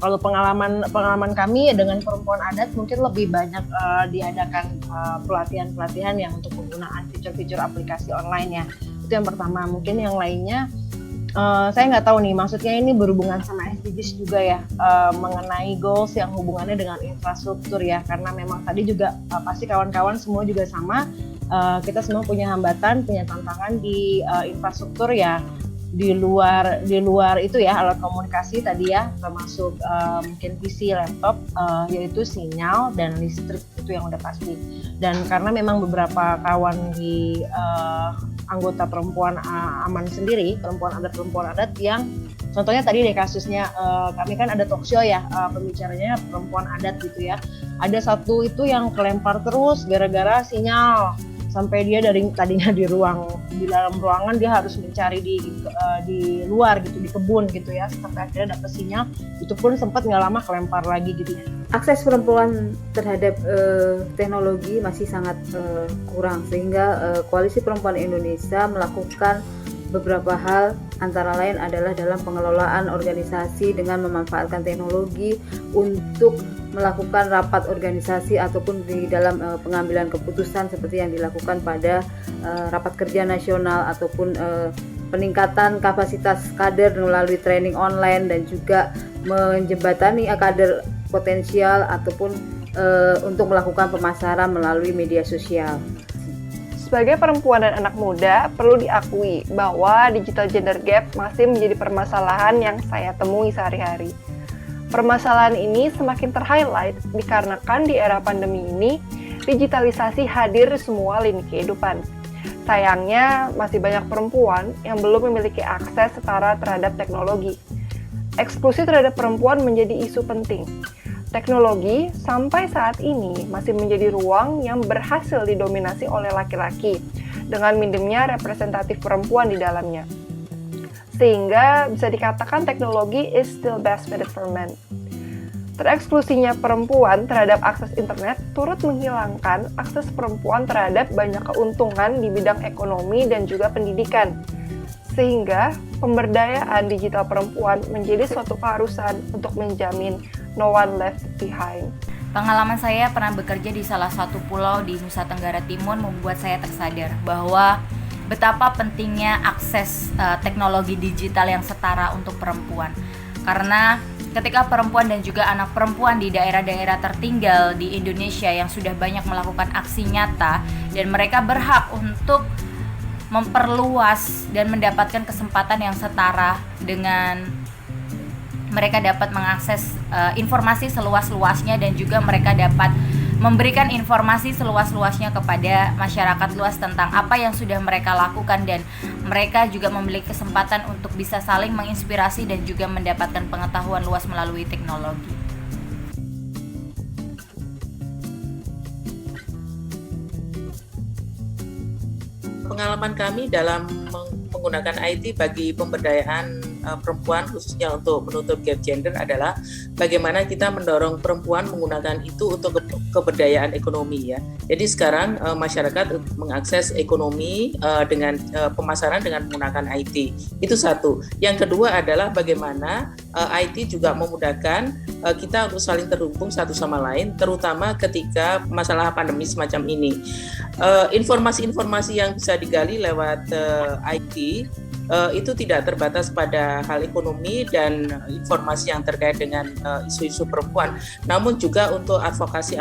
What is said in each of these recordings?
kalau pengalaman kami dengan perempuan adat mungkin lebih banyak diadakan pelatihan-pelatihan yang untuk penggunaan fitur-fitur aplikasi online ya. Itu yang pertama. Mungkin yang lainnya saya nggak tahu nih, maksudnya ini berhubungan sama SDGs juga ya, mengenai goals yang hubungannya dengan infrastruktur ya, karena memang tadi juga pasti kawan-kawan semua juga sama, kita semua punya hambatan, punya tantangan di infrastruktur ya, di luar itu ya, alat komunikasi tadi ya, termasuk mungkin PC, laptop, yaitu sinyal dan listrik, itu yang udah pasti. Dan karena memang beberapa kawan di anggota perempuan aman sendiri, perempuan adat yang contohnya tadi deh kasusnya, kami kan ada talk show ya, pembicaranya perempuan adat gitu ya, ada satu itu yang kelempar terus gara-gara sinyal, sampai dia dari tadinya di dalam ruangan dia harus mencari di luar gitu, di kebun gitu ya, sampai akhirnya dapet sinyal, itu pun sempat nggak lama kelempar lagi gitu. Akses perempuan terhadap teknologi masih sangat kurang, sehingga Koalisi Perempuan Indonesia melakukan beberapa hal, antara lain adalah dalam pengelolaan organisasi dengan memanfaatkan teknologi untuk melakukan rapat organisasi ataupun di dalam pengambilan keputusan seperti yang dilakukan pada rapat kerja nasional ataupun peningkatan kapasitas kader melalui training online dan juga menjembatani kader potensial ataupun untuk melakukan pemasaran melalui media sosial. Sebagai perempuan dan anak muda, perlu diakui bahwa digital gender gap masih menjadi permasalahan yang saya temui sehari-hari. Permasalahan ini semakin ter-highlight dikarenakan di era pandemi ini, digitalisasi hadir di semua lini kehidupan. Sayangnya, masih banyak perempuan yang belum memiliki akses setara terhadap teknologi. Eksklusi terhadap perempuan menjadi isu penting. Teknologi sampai saat ini masih menjadi ruang yang berhasil didominasi oleh laki-laki dengan minimnya representatif perempuan di dalamnya. Sehingga bisa dikatakan teknologi is still best fitted for men. Tereksklusinya perempuan terhadap akses internet turut menghilangkan akses perempuan terhadap banyak keuntungan di bidang ekonomi dan juga pendidikan. Sehingga pemberdayaan digital perempuan menjadi suatu keharusan untuk menjamin no one left behind. Pengalaman saya pernah bekerja di salah satu pulau di Nusa Tenggara Timur membuat saya tersadar bahwa betapa pentingnya akses teknologi digital yang setara untuk perempuan. Karena ketika perempuan dan juga anak perempuan di daerah-daerah tertinggal di Indonesia yang sudah banyak melakukan aksi nyata dan mereka berhak untuk memperluas dan mendapatkan kesempatan yang setara dengan mereka dapat mengakses informasi seluas-luasnya dan juga mereka dapat memberikan informasi seluas-luasnya kepada masyarakat luas tentang apa yang sudah mereka lakukan dan mereka juga memiliki kesempatan untuk bisa saling menginspirasi dan juga mendapatkan pengetahuan luas melalui teknologi. Pengalaman kami dalam menggunakan IT bagi pemberdayaan perempuan khususnya untuk menutup gap gender adalah bagaimana kita mendorong perempuan menggunakan itu untuk keberdayaan ekonomi ya. Jadi sekarang masyarakat mengakses ekonomi dengan pemasaran dengan menggunakan IT. Itu satu. Yang kedua adalah bagaimana IT juga memudahkan kita untuk saling terhubung satu sama lain, terutama ketika masalah pandemi semacam ini. Informasi-informasi yang bisa digali lewat IT itu tidak terbatas pada hal ekonomi dan informasi yang terkait dengan isu-isu perempuan, namun juga untuk advokasi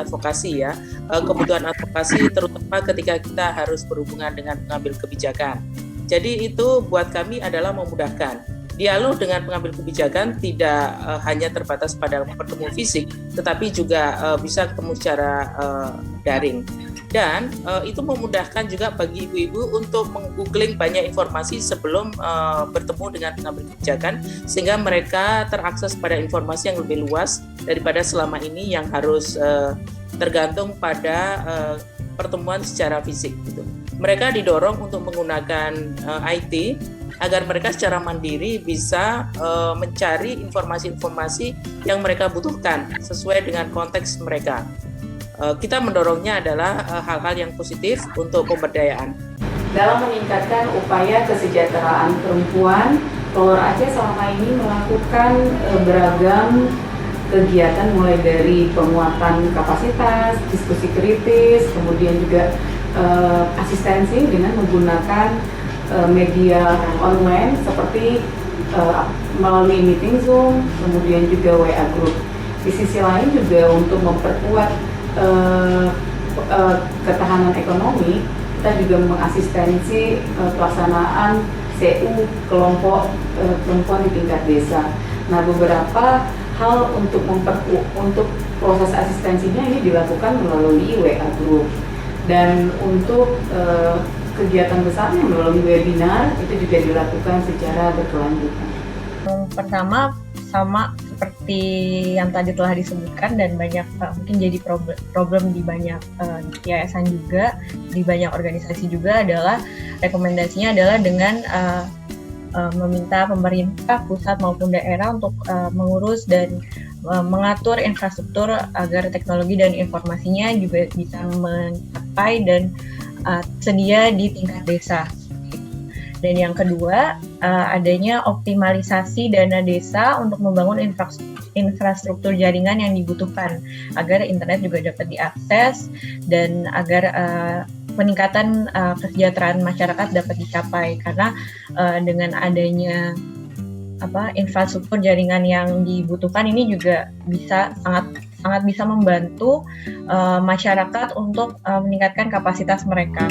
ya, kebutuhan advokasi terutama ketika kita harus berhubungan dengan pengambil kebijakan. Jadi itu buat kami adalah memudahkan. Dialog dengan pengambil kebijakan tidak hanya terbatas pada pertemuan fisik, tetapi juga bisa ketemu secara daring. Dan itu memudahkan juga bagi ibu-ibu untuk meng-googling banyak informasi sebelum bertemu dengan pengambil kebijakan, sehingga mereka terakses pada informasi yang lebih luas daripada selama ini yang harus tergantung pada pertemuan secara fisik gitu. Mereka didorong untuk menggunakan IT agar mereka secara mandiri bisa mencari informasi-informasi yang mereka butuhkan sesuai dengan konteks mereka. Kita mendorongnya adalah hal-hal yang positif untuk pemberdayaan. Dalam meningkatkan upaya kesejahteraan perempuan, Polres Aceh selama ini melakukan beragam kegiatan mulai dari penguatan kapasitas, diskusi kritis, kemudian juga asistensi dengan menggunakan media online seperti melalui meeting Zoom, kemudian juga WA Group. Di sisi lain juga untuk memperkuat ketahanan ekonomi, kita juga mengasistensi pelaksanaan CU kelompok perempuan di tingkat desa. Nah, beberapa hal untuk proses asistensinya ini dilakukan melalui WA Group, dan untuk kegiatan besarnya melalui webinar itu juga dilakukan secara berkelanjutan. Pertama, sama seperti yang tadi telah disebutkan dan banyak mungkin jadi problem di banyak yayasan juga, di banyak organisasi juga, adalah rekomendasinya adalah dengan meminta pemerintah pusat maupun daerah untuk mengurus dan mengatur infrastruktur agar teknologi dan informasinya juga bisa mencapai dan sedia di tingkat desa. Dan yang kedua, adanya optimalisasi dana desa untuk membangun infrastruktur jaringan yang dibutuhkan agar internet juga dapat diakses dan agar peningkatan kesejahteraan masyarakat dapat dicapai, karena dengan adanya infrastruktur jaringan yang dibutuhkan ini juga bisa sangat bisa membantu masyarakat untuk meningkatkan kapasitas mereka.